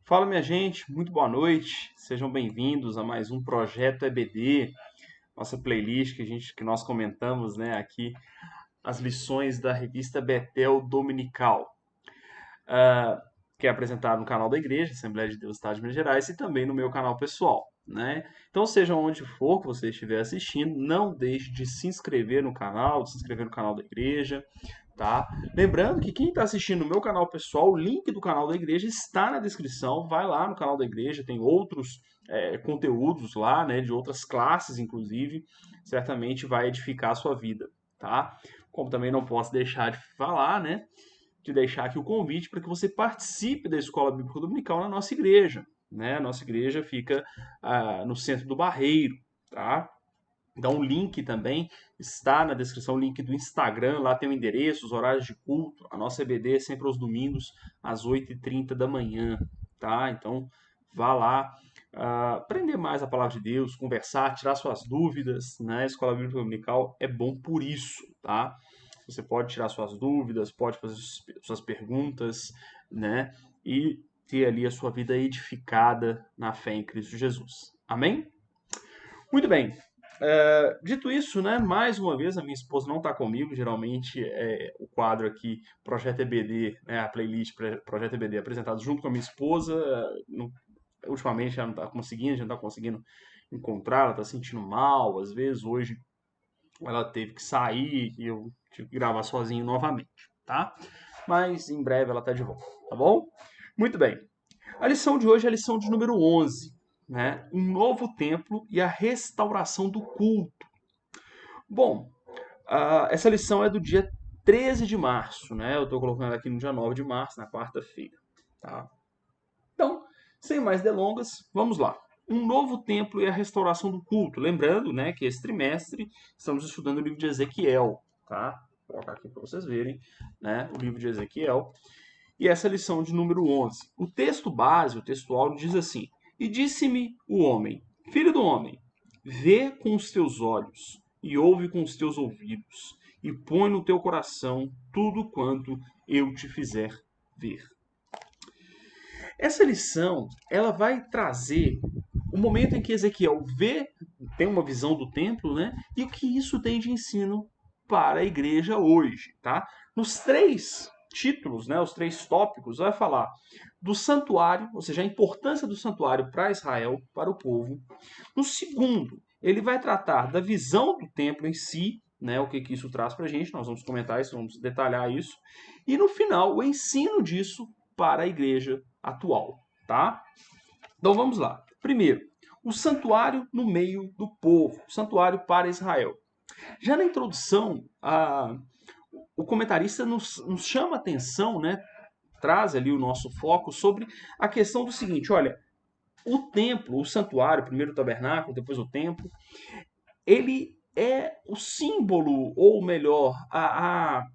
Fala, minha gente, muito boa noite. Sejam bem-vindos a mais um Projeto EBD, nossa playlist que nós comentamos, né, aqui as lições da revista Betel Dominical, ah, que é apresentado no canal da Igreja, Assembleia de Deus do Estado de Minas Gerais, e também no meu canal pessoal, né? Então, seja onde for que você estiver assistindo, não deixe de se inscrever no canal, de se inscrever no canal da Igreja, tá? Lembrando que quem está assistindo no meu canal pessoal, o link do canal da igreja está na descrição. Vai lá no canal da igreja, tem outros conteúdos lá, né, de outras classes, inclusive. Certamente vai edificar a sua vida, tá? Como também não posso deixar de falar, né, de deixar aqui o convite para que você participe da Escola Bíblica Dominical na nossa igreja, né? A nossa igreja fica no centro do Barreiro, tá? Então o link também está na descrição, o link do Instagram, lá tem o endereço, os horários de culto. A nossa EBD é sempre aos domingos, às 8h30 da manhã, tá? Então vá lá, aprender mais a palavra de Deus, conversar, tirar suas dúvidas, né? A Escola Bíblica Dominical é bom por isso, tá? Você pode tirar suas dúvidas, pode fazer suas perguntas, né? E ter ali a sua vida edificada na fé em Cristo Jesus. Amém? Muito bem. Dito isso, né, mais uma vez, a minha esposa não está comigo. Geralmente o quadro aqui, Projeto EBD, né, a playlist Projeto EBD apresentado junto com a minha esposa. Ultimamente ela não está conseguindo, já não está conseguindo encontrar, ela está sentindo mal. Às vezes hoje ela teve que sair e eu tive que gravar sozinho novamente, tá? Mas em breve ela está de volta, tá bom? Muito bem. A lição de hoje é a lição de número 11, né? Um novo templo e a restauração do culto. Bom, essa lição é do dia 13 de março, né? Eu estou colocando aqui no dia 9 de março, na quarta-feira, tá? Então, sem mais delongas, vamos lá. Um novo templo e a restauração do culto. Lembrando, né, que esse trimestre estamos estudando o livro de Ezequiel, tá? Vou colocar aqui para vocês verem, né, o livro de Ezequiel. E essa lição de número 11. O texto base, o texto áudio diz assim: E disse-me o homem, filho do homem, vê com os teus olhos e ouve com os teus ouvidos, e põe no teu coração tudo quanto eu te fizer ver. Essa lição, ela vai trazer o momento em que Ezequiel vê, tem uma visão do templo, né? E o que isso tem de ensino para a igreja hoje, tá? Nos três títulos, né, os três tópicos, vai falar do santuário, ou seja, a importância do santuário para Israel, para o povo. No segundo, ele vai tratar da visão do templo em si, né, o que isso traz para a gente, nós vamos comentar isso, vamos detalhar isso. E no final, o ensino disso para a igreja atual, tá? Então vamos lá. Primeiro, o santuário no meio do povo, o santuário para Israel. Já na introdução, o comentarista nos chama a atenção, né, traz ali o nosso foco sobre a questão do seguinte: olha, o templo, o santuário, primeiro o tabernáculo, depois o templo, ele é o símbolo, ou melhor,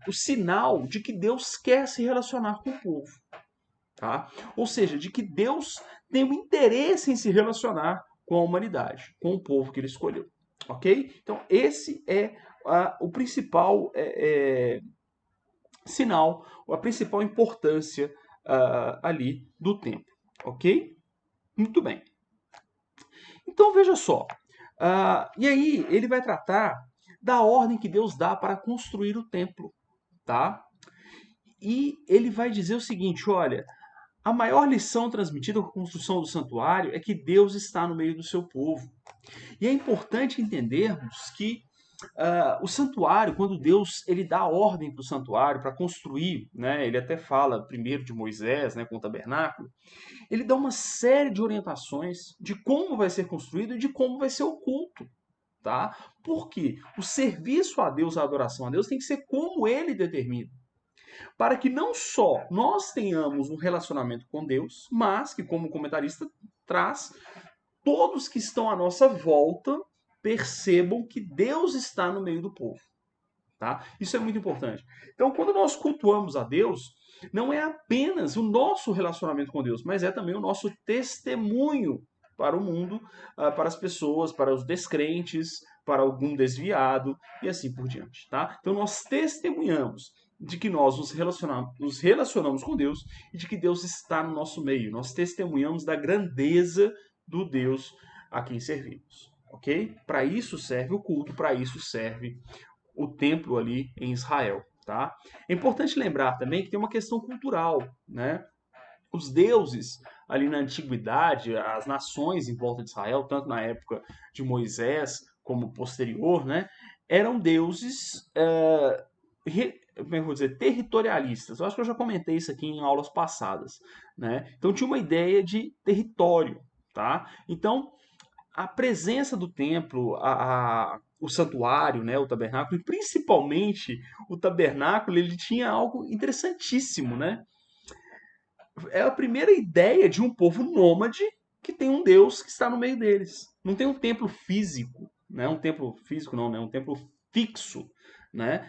o sinal de que Deus quer se relacionar com o povo. Tá? Ou seja, de que Deus tem um interesse em se relacionar com a humanidade, com o povo que ele escolheu. Ok? Então, esse é o principal sinal, a principal importância ali do templo. Ok? Muito bem. Então, veja só. E aí, ele vai tratar da ordem que Deus dá para construir o templo. Tá? E ele vai dizer o seguinte: olha, a maior lição transmitida com a construção do santuário é que Deus está no meio do seu povo. E é importante entendermos que o santuário, quando Deus ele dá ordem para o santuário, para construir, né, ele até fala primeiro de Moisés, né, com o tabernáculo, ele dá uma série de orientações de como vai ser construído e de como vai ser o culto. Tá? Porque o serviço a Deus, a adoração a Deus, tem que ser como ele determina, para que não só nós tenhamos um relacionamento com Deus, mas que, como o comentarista traz, todos que estão à nossa volta percebam que Deus está no meio do povo. Tá? Isso é muito importante. Então, quando nós cultuamos a Deus, não é apenas o nosso relacionamento com Deus, mas é também o nosso testemunho para o mundo, para as pessoas, para os descrentes, para algum desviado e assim por diante. Tá? Então, nós testemunhamos de que nós nos relacionamos com Deus e de que Deus está no nosso meio. Nós testemunhamos da grandeza do Deus a quem servimos, ok? Para isso serve o culto, para isso serve o templo ali em Israel, tá? É importante lembrar também que tem uma questão cultural, né? Os deuses ali na antiguidade, as nações em volta de Israel, tanto na época de Moisés como posterior, né, eram deuses, como é que eu vou dizer, territorialistas. Eu acho que eu já comentei isso aqui em aulas passadas, né? Então tinha uma ideia de território, tá? Então a presença do templo, o santuário, né, o tabernáculo, e principalmente o tabernáculo, ele tinha algo interessantíssimo, né? É a primeira ideia de um povo nômade que tem um Deus que está no meio deles. Não tem um templo físico, né? Um templo físico não, né? Um templo fixo, né?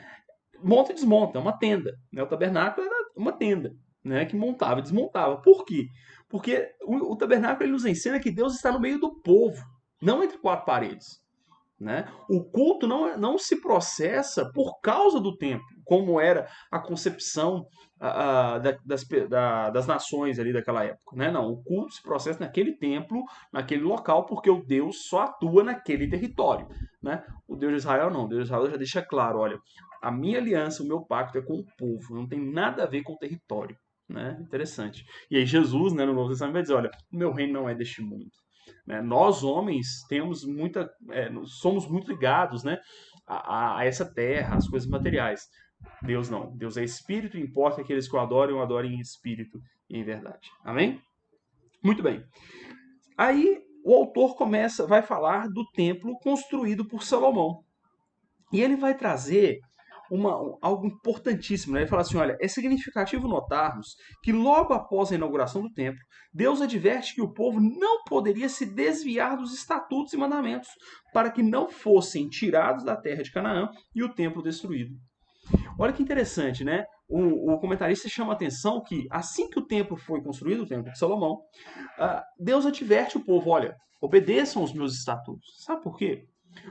Monta e desmonta, é uma tenda, né? O tabernáculo era uma tenda, né? Que montava e desmontava. Por quê? Porque o tabernáculo ele nos ensina que Deus está no meio do povo, não entre quatro paredes. Né? O culto não se processa por causa do templo, como era a concepção das nações ali daquela época. Né? Não, o culto se processa naquele templo, naquele local, porque o Deus só atua naquele território. Né? O Deus de Israel não, o Deus de Israel já deixa claro, olha, a minha aliança, o meu pacto é com o povo, não tem nada a ver com o território. Né? Interessante. E aí Jesus, né, no Novo Testamento vai dizer, olha, o meu reino não é deste mundo. Né? Nós, homens, somos muito ligados, né, a essa terra, às coisas materiais. Deus não. Deus é espírito, importa que aqueles que o adorem em espírito e em verdade. Amém? Muito bem. Aí o autor vai falar do templo construído por Salomão. E ele vai trazer algo importantíssimo. Né? Ele fala assim: olha, é significativo notarmos que logo após a inauguração do templo, Deus adverte que o povo não poderia se desviar dos estatutos e mandamentos para que não fossem tirados da terra de Canaã e o templo destruído. Olha que interessante, né? O comentarista chama a atenção que assim que o templo foi construído, o templo de Salomão, Deus adverte o povo: olha, obedeçam os meus estatutos. Sabe por quê?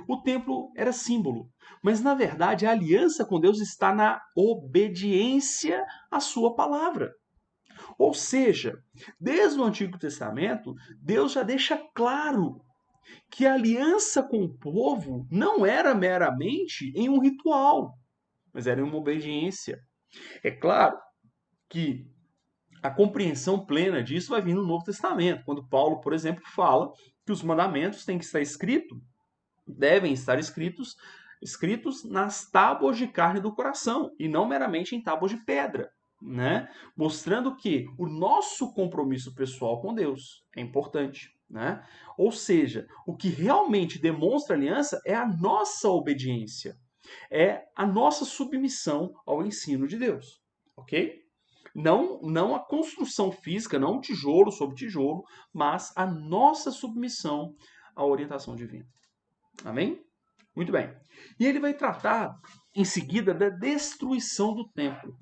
O templo era símbolo, mas na verdade a aliança com Deus está na obediência à sua palavra. Ou seja, desde o Antigo Testamento, Deus já deixa claro que a aliança com o povo não era meramente em um ritual, mas era em uma obediência. É claro que a compreensão plena disso vai vir no Novo Testamento, quando Paulo, por exemplo, fala que os mandamentos têm que estar devem estar escritos nas tábuas de carne do coração e não meramente em tábuas de pedra, né? Mostrando que o nosso compromisso pessoal com Deus é importante, né? Ou seja, o que realmente demonstra aliança é a nossa obediência, é a nossa submissão ao ensino de Deus, ok? Não a construção física, não tijolo sobre tijolo, mas a nossa submissão à orientação divina. Amém? Muito bem. E ele vai tratar em seguida da destruição do templo.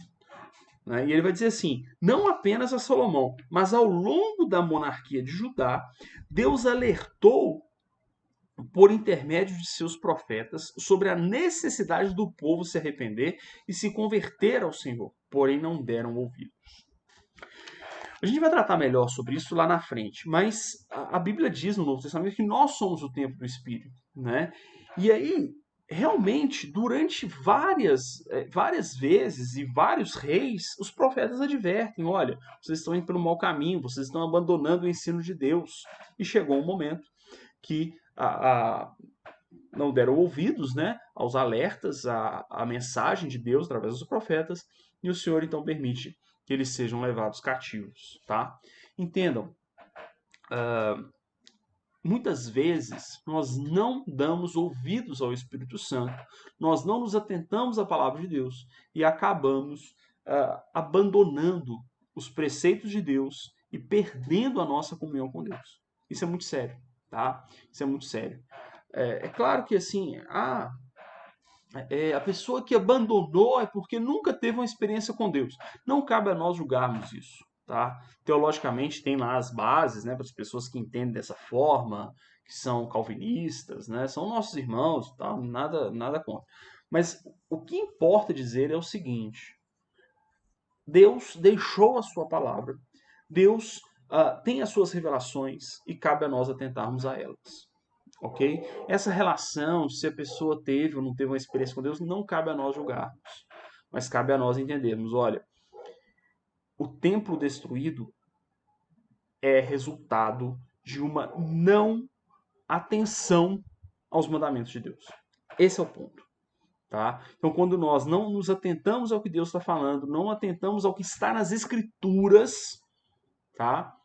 Né? E ele vai dizer assim: não apenas a Salomão, mas ao longo da monarquia de Judá, Deus alertou por intermédio de seus profetas sobre a necessidade do povo se arrepender e se converter ao Senhor, porém não deram ouvidos. A gente vai tratar melhor sobre isso lá na frente, mas a Bíblia diz no Novo Testamento que nós somos o templo do Espírito, né? E aí, realmente, durante várias vezes e vários reis, os profetas advertem: olha, vocês estão indo pelo mau caminho, vocês estão abandonando o ensino de Deus. E chegou um momento que não deram ouvidos, né, aos alertas, à mensagem de Deus através dos profetas, e o Senhor então permite que eles sejam levados cativos, tá? Entendam, muitas vezes nós não damos ouvidos ao Espírito Santo, nós não nos atentamos à palavra de Deus e acabamos abandonando os preceitos de Deus e perdendo a nossa comunhão com Deus. Isso é muito sério, tá? Isso é muito sério. É claro que assim, a pessoa que abandonou é porque nunca teve uma experiência com Deus. Não cabe a nós julgarmos isso, tá? Teologicamente tem lá as bases, né, para as pessoas que entendem dessa forma, que são calvinistas, né, são nossos irmãos, tá? Nada contra. Mas o que importa dizer é o seguinte: Deus deixou a sua palavra. Deus tem as suas revelações e cabe a nós atentarmos a elas. Ok? Essa relação, se a pessoa teve ou não teve uma experiência com Deus, não cabe a nós julgarmos. Mas cabe a nós entendermos, olha, o templo destruído é resultado de uma não atenção aos mandamentos de Deus. Esse é o ponto. Tá? Então, quando nós não nos atentamos ao que Deus está falando, não atentamos ao que está nas Escrituras, tá?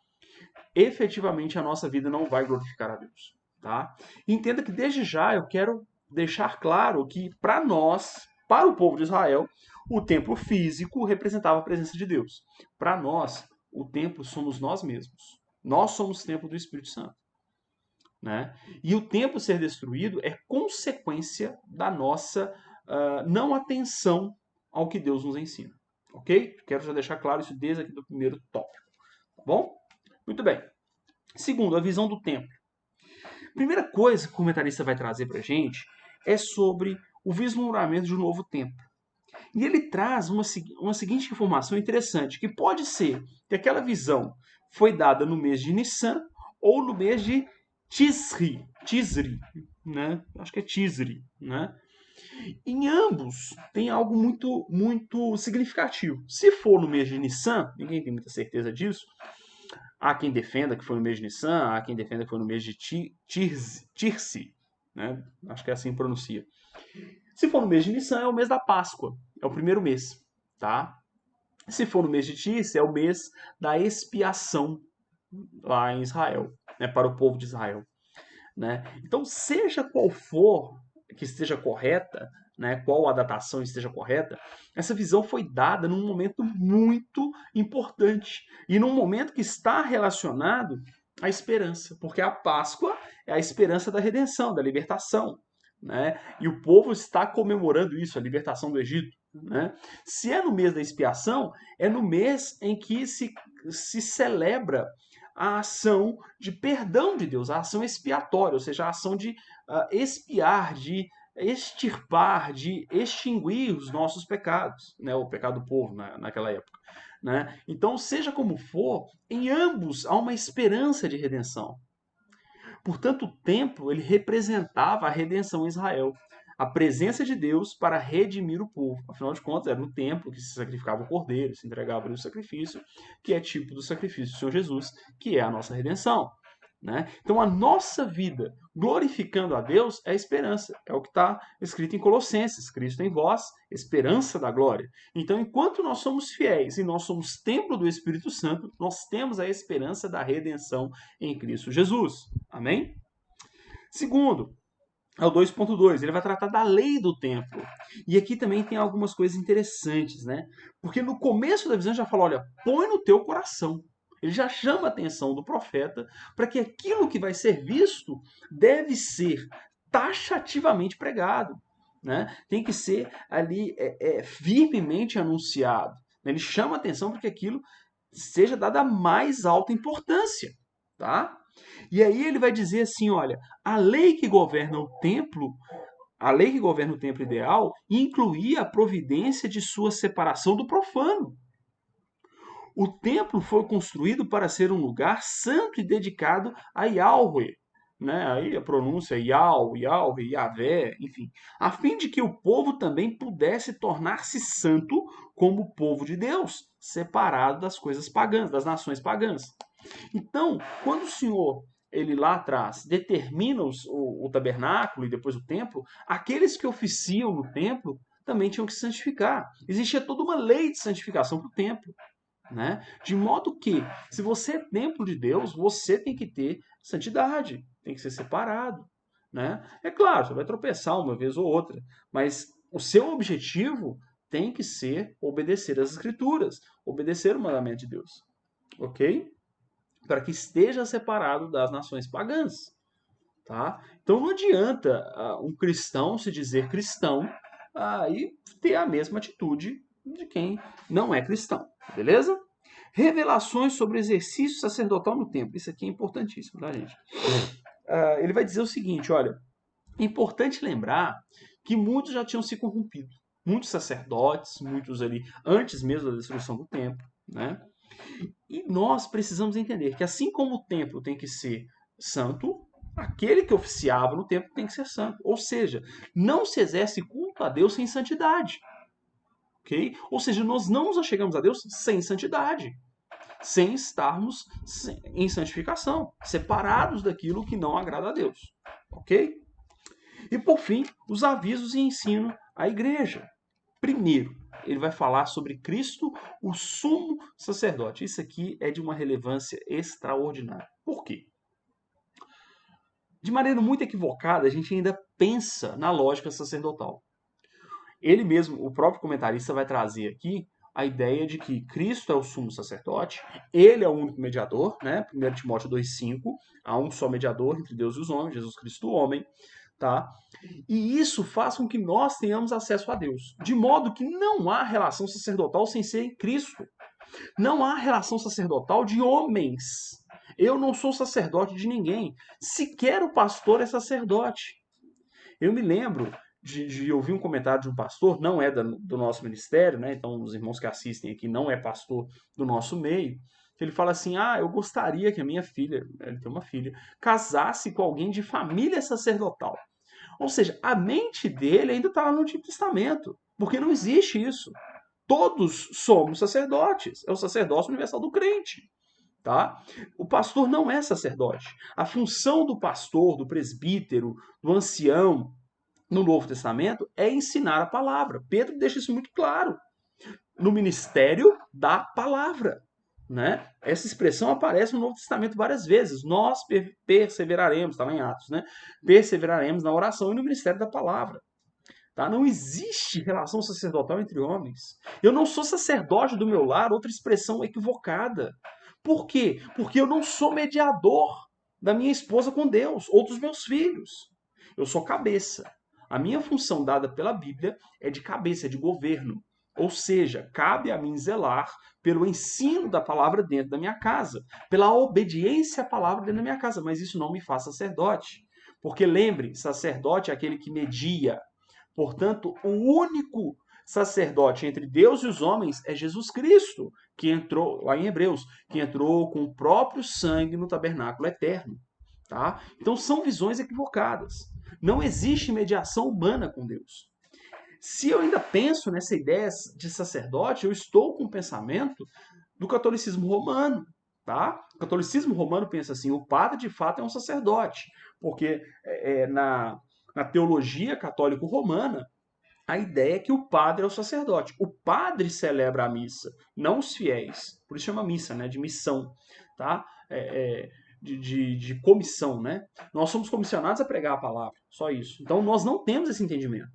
Efetivamente a nossa vida não vai glorificar a Deus. Tá? Entenda que desde já eu quero deixar claro que para nós, para o povo de Israel, o templo físico representava a presença de Deus. Para nós, o templo somos nós mesmos. Nós somos o templo do Espírito Santo. Né? E o templo ser destruído é consequência da nossa não atenção ao que Deus nos ensina. Ok? Quero já deixar claro isso desde aqui do primeiro tópico. Tá bom? Muito bem. Segundo, a visão do templo. Primeira coisa que o comentarista vai trazer para a gente é sobre o vislumbramento de um novo templo. E ele traz uma seguinte informação interessante, que pode ser que aquela visão foi dada no mês de Nissan ou no mês de Tisri, né? Acho que é Tisri, né? Em ambos tem algo muito significativo. Se for no mês de Nissan, ninguém tem muita certeza disso. Há quem defenda que foi no mês de Nissan, há quem defenda que foi no mês de Tirsi, né? Acho que é assim que pronuncia. Se for no mês de Nissan, é o mês da Páscoa, é o primeiro mês, tá? Se for no mês de Tirsi, é o mês da expiação lá em Israel, né, para o povo de Israel. Né? Então, seja qual for que esteja correta, né, qual a datação esteja correta, essa visão foi dada num momento muito importante e num momento que está relacionado à esperança, porque a Páscoa é a esperança da redenção, da libertação. Né? E o povo está comemorando isso, a libertação do Egito. Né? Se é no mês da expiação, é no mês em que se celebra a ação de perdão de Deus, a ação expiatória, ou seja, a ação de expiar, de extirpar, de extinguir os nossos pecados, né? O pecado do povo naquela época. Né? Então, seja como for, em ambos há uma esperança de redenção. Portanto, o templo ele representava a redenção em Israel, a presença de Deus para redimir o povo. Afinal de contas, era no templo que se sacrificava o cordeiro, se entregava o sacrifício, que é tipo do sacrifício do Senhor Jesus, que é a nossa redenção. Né? Então, a nossa vida glorificando a Deus é a esperança. É o que está escrito em Colossenses. Cristo em vós, esperança da glória. Então, enquanto nós somos fiéis e nós somos templo do Espírito Santo, nós temos a esperança da redenção em Cristo Jesus. Amém? Segundo, é o 2.2, ele vai tratar da lei do templo. E aqui também tem algumas coisas interessantes, né? Porque no começo da visão já fala, olha, põe no teu coração. Ele já chama a atenção do profeta para que aquilo que vai ser visto deve ser taxativamente pregado. Né? Tem que ser ali firmemente anunciado. Ele chama a atenção para que aquilo seja dado a mais alta importância. Tá? E aí ele vai dizer assim, olha, a lei que governa o templo ideal incluía a providência de sua separação do profano. O templo foi construído para ser um lugar santo e dedicado a Yahweh, né? Aí a pronúncia Yahweh, Yahvé, enfim, a fim de que o povo também pudesse tornar-se santo como o povo de Deus, separado das coisas pagãs, das nações pagãs. Então, quando o Senhor ele lá atrás determina o tabernáculo e depois o templo, aqueles que oficiam no templo também tinham que se santificar. Existia toda uma lei de santificação para o templo. Né? De modo que, se você é templo de Deus, você tem que ter santidade, tem que ser separado. Né? É claro, você vai tropeçar uma vez ou outra, mas o seu objetivo tem que ser obedecer às Escrituras, obedecer o mandamento de Deus. Ok? Para que esteja separado das nações pagãs. Tá? Então não adianta um cristão se dizer cristão e ter a mesma atitude de quem não é cristão. Beleza? Revelações sobre o exercício sacerdotal no templo. Isso aqui é importantíssimo, tá, gente? Ele vai dizer o seguinte, olha, é importante lembrar que muitos já tinham se corrompido. muitos sacerdotes, muitos ali antes mesmo da destruição do templo, né? E nós precisamos entender que assim como o templo tem que ser santo, aquele que oficiava no templo tem que ser santo. Ou seja, não se exerce culto a Deus sem santidade. Ok? Ou seja, nós não nos achegamos a Deus sem santidade, sem estarmos em santificação, separados daquilo que não agrada a Deus. Ok? E por fim, os avisos e ensino à igreja. Primeiro, ele vai falar sobre Cristo, o sumo sacerdote. Isso aqui é de uma relevância extraordinária. Por quê? De maneira muito equivocada, a gente ainda pensa na lógica sacerdotal. Ele mesmo, o próprio comentarista, vai trazer aqui a ideia de que Cristo é o sumo sacerdote, ele é o único mediador, né? 1 Timóteo 2,5, há um só mediador entre Deus e os homens, Jesus Cristo o homem, tá? E isso faz com que nós tenhamos acesso a Deus, de modo que não há relação sacerdotal sem ser em Cristo. Não há relação sacerdotal de homens. Eu não sou sacerdote de ninguém. Sequer o pastor é sacerdote. Eu me lembro de ouvir um comentário de um pastor, não é do nosso ministério, né? Então os irmãos que assistem aqui não é pastor do nosso meio, que ele fala assim, eu gostaria que a minha filha, ele tem uma filha, casasse com alguém de família sacerdotal. Ou seja, a mente dele ainda está lá no Antigo Testamento, porque não existe isso. Todos somos sacerdotes, é o sacerdócio universal do crente. Tá? O pastor não é sacerdote. A função do pastor, do presbítero, do ancião no Novo Testamento é ensinar a palavra. Pedro deixa isso muito claro. No ministério da palavra. Né? Essa expressão aparece no Novo Testamento várias vezes. Nós perseveraremos, está lá em Atos, né? Perseveraremos na oração e no ministério da palavra. Tá? Não existe relação sacerdotal entre homens. Eu não sou sacerdote do meu lar, outra expressão equivocada. Por quê? Porque eu não sou mediador da minha esposa com Deus ou dos meus filhos. Eu sou cabeça. A minha função dada pela Bíblia é de cabeça, é de governo. Ou seja, cabe a mim zelar pelo ensino da palavra dentro da minha casa, pela obediência à palavra dentro da minha casa, mas isso não me faz sacerdote. Porque lembre, sacerdote é aquele que media. Portanto, o único sacerdote entre Deus e os homens é Jesus Cristo, que entrou, lá em Hebreus, que entrou com o próprio sangue no tabernáculo eterno. Tá? Então são visões equivocadas. Não existe mediação humana com Deus. Se eu ainda penso nessa ideia de sacerdote, eu estou com o pensamento do catolicismo romano. Tá? O catolicismo romano pensa assim, o padre de fato é um sacerdote, porque na teologia católico-romana, a ideia é que o padre é o sacerdote. O padre celebra a missa, não os fiéis. Por isso chama missa, né? De missão, tá? De comissão, né? Nós somos comissionados a pregar a palavra, só isso. Então nós não temos esse entendimento.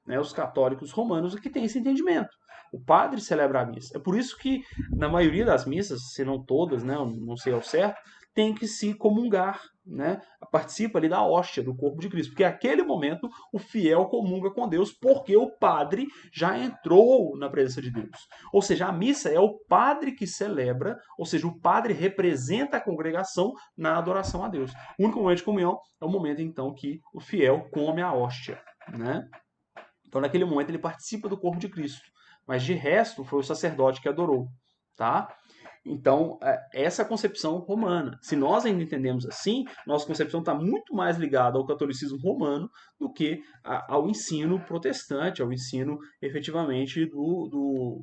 Né? Os católicos romanos é que têm esse entendimento. O padre celebra a missa. É por isso que na maioria das missas, se não todas, né? Eu não sei ao certo, tem que se comungar, né? Participa ali da hóstia do corpo de Cristo, porque naquele momento o fiel comunga com Deus, porque o padre já entrou na presença de Deus. Ou seja, a missa é o padre que celebra, ou seja, o padre representa a congregação na adoração a Deus. O único momento de comunhão é o momento então que o fiel come a hóstia, né? Então naquele momento ele participa do corpo de Cristo, mas de resto foi o sacerdote que adorou, tá? Então, essa é a concepção romana. Se nós ainda entendemos assim, nossa concepção está muito mais ligada ao catolicismo romano do que ao ensino protestante, ao ensino efetivamente do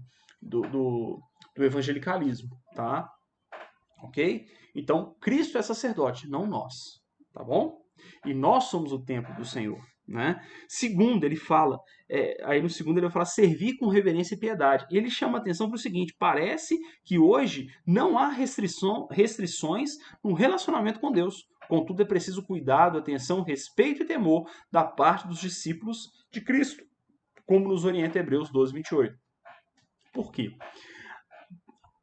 evangelicalismo. Tá? Ok? Então, Cristo é sacerdote, não nós. Tá bom? E nós somos o templo do Senhor. Né? Segundo, ele fala, aí no segundo ele vai falar servir com reverência e piedade. E ele chama a atenção para o seguinte, parece que hoje não há restrições no relacionamento com Deus. Contudo, é preciso cuidado, atenção, respeito e temor da parte dos discípulos de Cristo, como nos orienta Hebreus 12, 28. Por quê?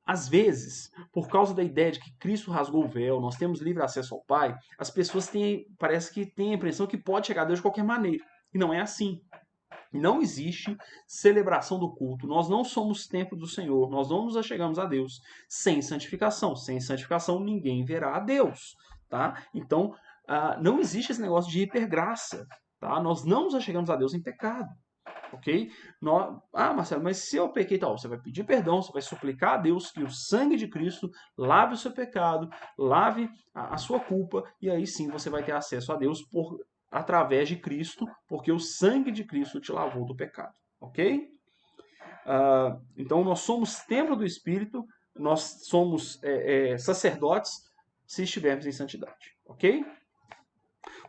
Às vezes, por causa da ideia de que Cristo rasgou o véu, nós temos livre acesso ao Pai, as pessoas parece que têm a impressão que pode chegar a Deus de qualquer maneira. E não é assim. Não existe celebração do culto. Nós não somos templo do Senhor. Nós não nos achegamos a Deus sem santificação. Sem santificação, ninguém verá a Deus. Tá? Então, não existe esse negócio de hipergraça. Tá? Nós não nos achegamos a Deus em pecado. ok? Marcelo, mas se eu pequei tal, você vai pedir perdão, você vai suplicar a Deus que o sangue de Cristo lave o seu pecado, lave a sua culpa, e aí sim você vai ter acesso a Deus através de Cristo, porque o sangue de Cristo te lavou do pecado, ok? Então nós somos templo do Espírito, nós somos sacerdotes se estivermos em santidade, ok?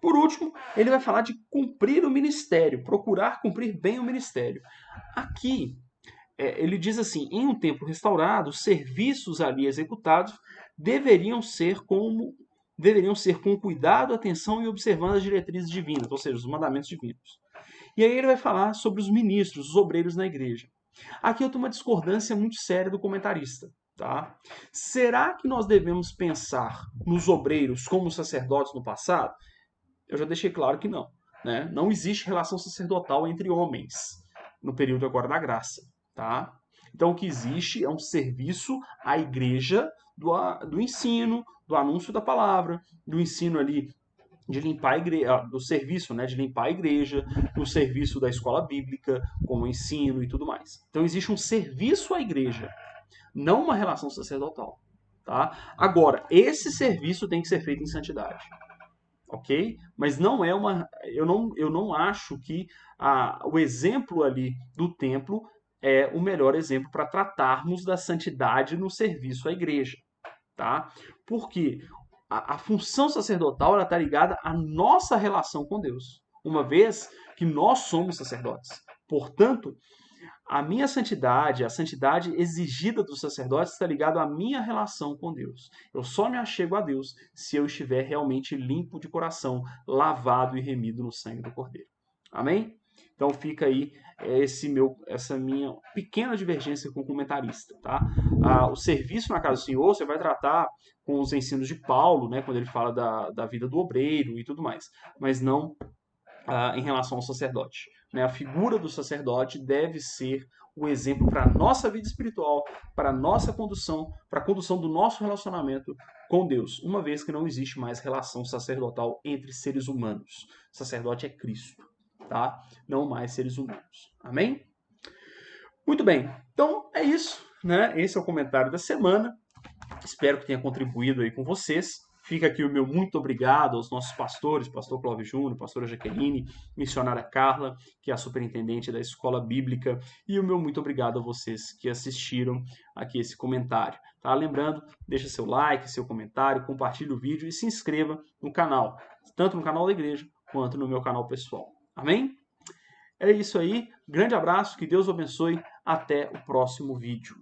Por último, ele vai falar de cumprir o ministério, procurar cumprir bem o ministério. Aqui, ele diz assim, em um templo restaurado, os serviços ali executados deveriam ser com cuidado, atenção e observando as diretrizes divinas, ou seja, os mandamentos divinos. E aí ele vai falar sobre os ministros, os obreiros na igreja. Aqui eu tenho uma discordância muito séria do comentarista. Tá? Será que nós devemos pensar nos obreiros como sacerdotes no passado? Eu já deixei claro que não. Né? Não existe relação sacerdotal entre homens no período agora da graça. Tá? Então o que existe é um serviço à igreja do ensino, do anúncio da palavra, do ensino ali de limpar a igreja, do serviço, né, de limpar a igreja, do serviço da escola bíblica, com o ensino e tudo mais. Então existe um serviço à igreja, não uma relação sacerdotal. Tá? Agora, esse serviço tem que ser feito em santidade. Ok? Mas não é uma. Eu não acho que o exemplo ali do templo é o melhor exemplo para tratarmos da santidade no serviço à igreja. Tá? Porque a função sacerdotal está ligada à nossa relação com Deus, uma vez que nós somos sacerdotes. Portanto, a minha santidade, a santidade exigida dos sacerdotes está ligada à minha relação com Deus. Eu só me achego a Deus se eu estiver realmente limpo de coração, lavado e remido no sangue do Cordeiro. Amém? Então fica aí essa minha pequena divergência com o comentarista. Tá? O serviço na casa do Senhor, você vai tratar com os ensinos de Paulo, né, quando ele fala da vida do obreiro e tudo mais, mas não em relação ao sacerdote. Né? A figura do sacerdote deve ser o exemplo para a nossa vida espiritual, para a nossa condução, para a condução do nosso relacionamento com Deus, uma vez que não existe mais relação sacerdotal entre seres humanos. O sacerdote é Cristo, tá? Não mais seres humanos. Amém? Muito bem. Então é isso, né? Esse é o comentário da semana. Espero que tenha contribuído aí com vocês. Fica aqui o meu muito obrigado aos nossos pastores, pastor Clóvis Júnior, pastora Jaqueline, missionária Carla, que é a superintendente da escola bíblica, e o meu muito obrigado a vocês que assistiram aqui esse comentário. Tá? Lembrando, deixa seu like, seu comentário, compartilhe o vídeo e se inscreva no canal, tanto no canal da igreja quanto no meu canal pessoal. Amém? É isso aí, grande abraço, que Deus o abençoe, até o próximo vídeo.